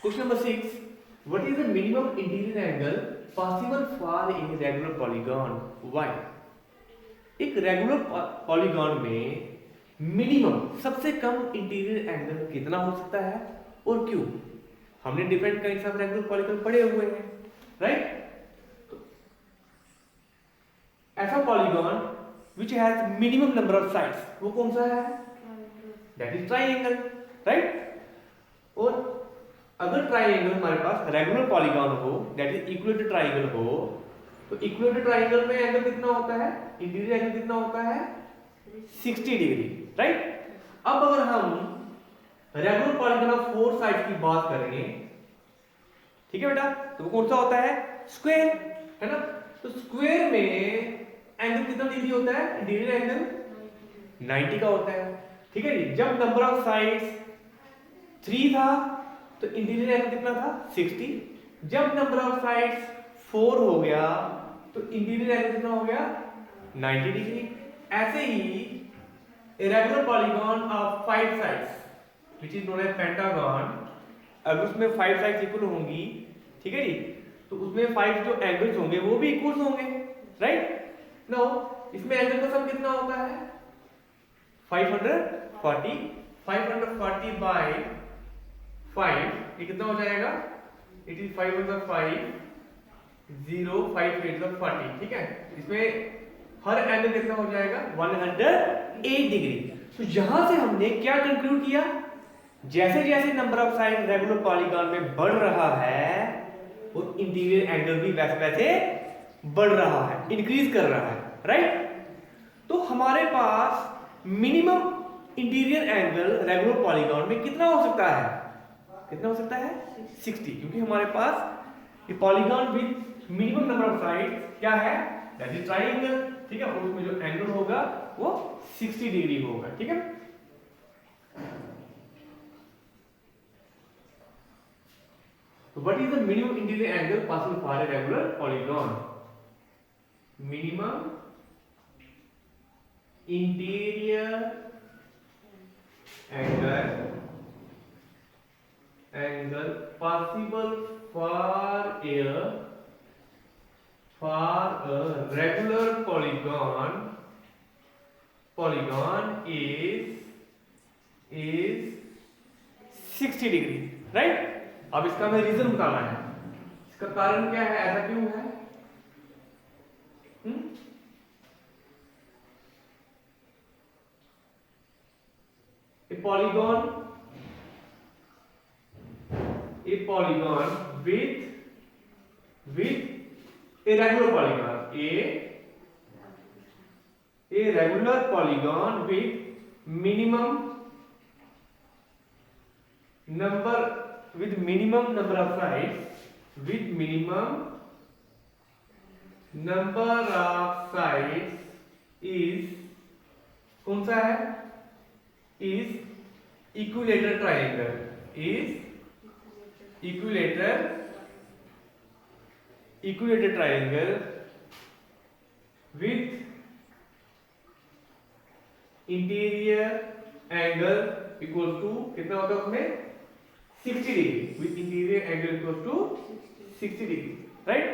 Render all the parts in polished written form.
Question number 6. What is the minimum interior angle possible for a regular polygon? Why? एक regular polygon में minimum सबसे कम interior angle कितना हो सकता है और क्यों? हमने different kinds of regular polygon पढ़े हुए हैं, राइट? तो ऐसा polygon which has minimum number of sides वो कौन सा है? That is triangle, right? और अगर ट्राइंगल हमारे पास रेगुलर पॉलीगॉन हो, दैट इज इक्विलेटरल ट्राइंगल हो, तो इक्विलेटरल ट्राइंगल में एंगल कितना होता है? इंटीरियर एंगल कितना होता है? 60 डिग्री, राइट? अब अगर हम रेगुलर पॉलीगॉन ऑफ 4 साइड्स की बात करें, ठीक है बेटा, तो वो कौन सा होता है? स्क्वायर, है ना? तो स्क्वायर में एंगल कितना डिग्री होता है? इंटीरियर एंगल 90 का होता है, ठीक है जी। जब नंबर ऑफ साइड्स 3 था तो इंटीरियर एंगल कितना था? 60। जब नंबर ऑफ साइड्स 4 हो गया तो इंटीरियर एंगल कितना हो गया? 90 डिग्री। ऐसे ही irregular polygon of 5 sides which is known as pentagon, अगर उसमें 5 साइड्स इक्वल होंगी, ठीक है जी, तो उसमें 5 जो एंगल्स होंगे वो भी इक्वल होंगे, राइट? नो, इसमें एंगल का सम कितना होता है? 540। 540 बाय 5 ये कितना हो जाएगा? इट इज 5 × 5 0 5 8 40, ठीक है। इसमें हर एंगल कितना हो जाएगा? 108 डिग्री। तो यहां से हमने क्या कंक्लूड किया? जैसे जैसे number of side regular polygon में बढ़ रहा है और इंटीरियर एंगल भी वैसे वैसे बढ़ रहा है, इंक्रीज कर रहा है, राइट? तो हमारे पास minimum interior angle regular polygon में कितना हो सकता है? कितना हो सकता है? 60, क्योंकि हमारे पास ये polygon with minimum number of sides क्या है? दैट इज ट्रायंगल, ठीक है। और उसमें जो एंगल होगा वो 60 डिग्री होगा, ठीक है। तो what is the minimum interior angle possible for a regular polygon? Minimum interior angle possible for a regular polygon is 60 degree, right? अब इसका हमें रीजन बताना है, इसका कारण क्या है, ऐसा क्यों है? A polygon with a regular polygon, a regular polygon with minimum number of sides, with minimum number of sides is कौन सा है? is equilateral triangle, is equilateral triangle with interior angle equals to कितना होता है उसमें? 60 degree, with interior angle equals to 60 degree, right?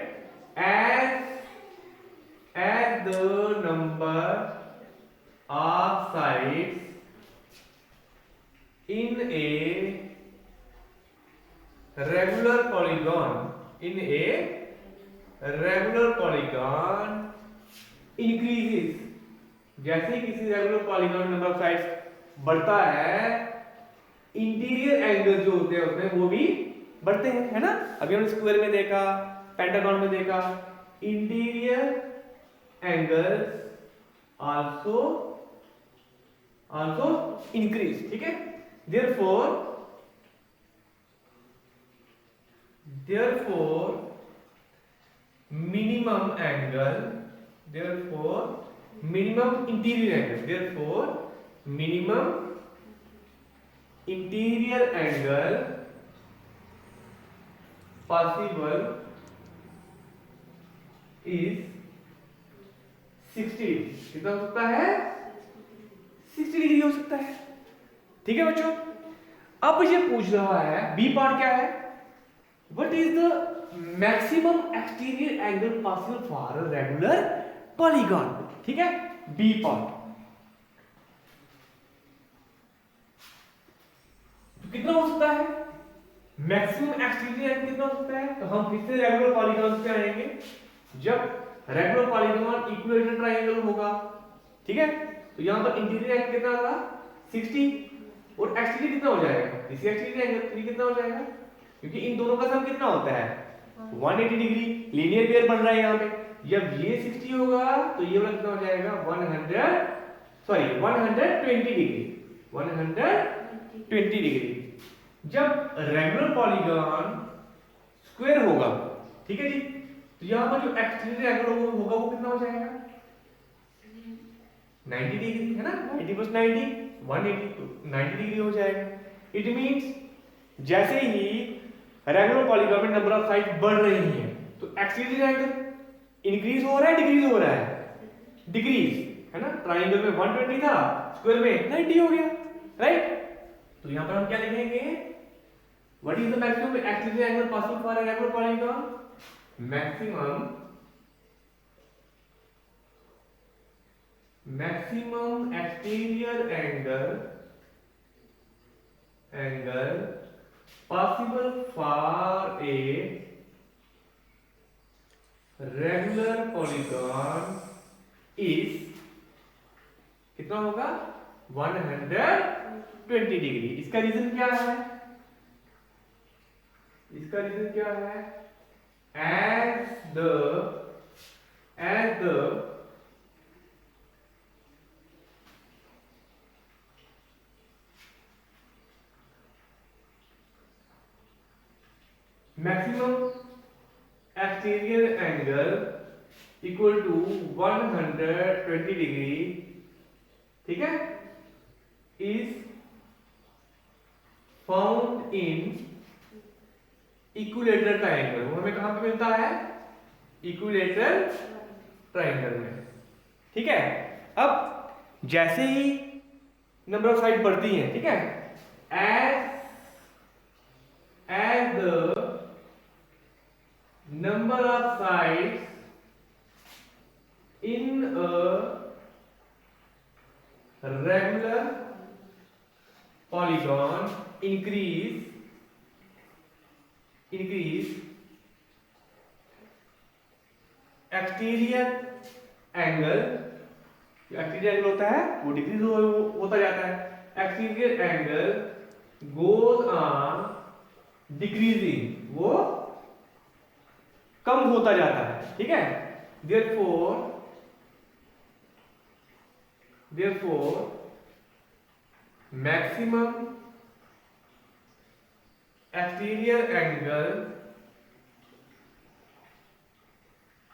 As the number of sides in a regular polygon increases, जैसे किसी regular polygon number of sides बढ़ता है, interior angle जो होते हैं उसमें वो भी बढ़ते हैं, है ना? अभी हमने स्क्वायर में देखा, पेंटागन में देखा, इंटीरियर एंगल्स आल्सो इंक्रीज, ठीक है। Therefore minimum interior angle possible is 60 degree. कितना हो सकता है? 60 डिग्री हो सकता है, ठीक है बच्चों। अब ये पूछ रहा है, बी पार्ट क्या है? What is the maximum exterior angle possible for a regular polygon, ठीक है, बी पार्ट। तो कितना हो सकता है मैक्सिमम एक्सटीरियर एंगल, कितना हो सकता है? तो हम फिर से रेगुलर पॉलीगॉन पे आएंगे। जब रेगुलर पॉलीगॉन इक्विलेटरल ट्रायंगल होगा, ठीक है, तो यहां पर इंटीरियर एंगल कितना होगा 60 और एक्सटीरियर कितना हो जाएगा, इसी एक्सटीरियर एंगल तो ये कितना हो जाएगा, क्योंकि इन दोनों का सम कितना होता है 180 डिग्री, लीनियर पेयर बन रहा है यहां पे। जब ये 60 होगा तो ये वाला कितना हो जाएगा 120 डिग्री, 120 डिग्री। जब रेगुलर पॉलीगॉन स्क्वायर होगा, ठीक है जी, तो यहां पर जो एक्सटीरियर एंगल होगा वो कितना हो जाएगा 90 डिग्री, है ना, 90 + 90 180, तो 90 डिग्री हो जाएगा। इट मींस जैसे ही रेगुलर पॉलीगॉन में नंबर ऑफ साइड्स बढ़ रही हैं तो एक्सटीरियर एंगल इंक्रीज हो रहा है डिक्रीज हो रहा है, डिक्रीज, है ना, ट्रायंगल में 120 था, स्क्वायर में 90 हो गया, राइट। तो यहां पर हम क्या लिखेंगे, what is the maximum exterior angle possible for a regular polygon, maximum exterior angle possible for a regular polygon is कितना होगा 120 डिग्री। इसका रीजन क्या है, इसका रीजन क्या है, as the maximum exterior angle equal to 120 degree, ठीक है, is found in equilateral triangle. वो हमें कहां पे मिलता है, इक्विलेटरल ट्रायंगल में, ठीक है। अब जैसे ही नंबर ऑफ साइड बढ़ती हैं, ठीक है, as the number of sides in a regular polygon increase exterior angle होता है वो डिक्रीज होता जाता है, exterior angle goes on decreasing, वो कम होता जाता है, ठीक है। therefore maximum exterior angle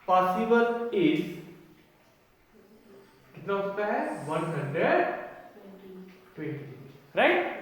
possible is कितना होता है 120, राइट।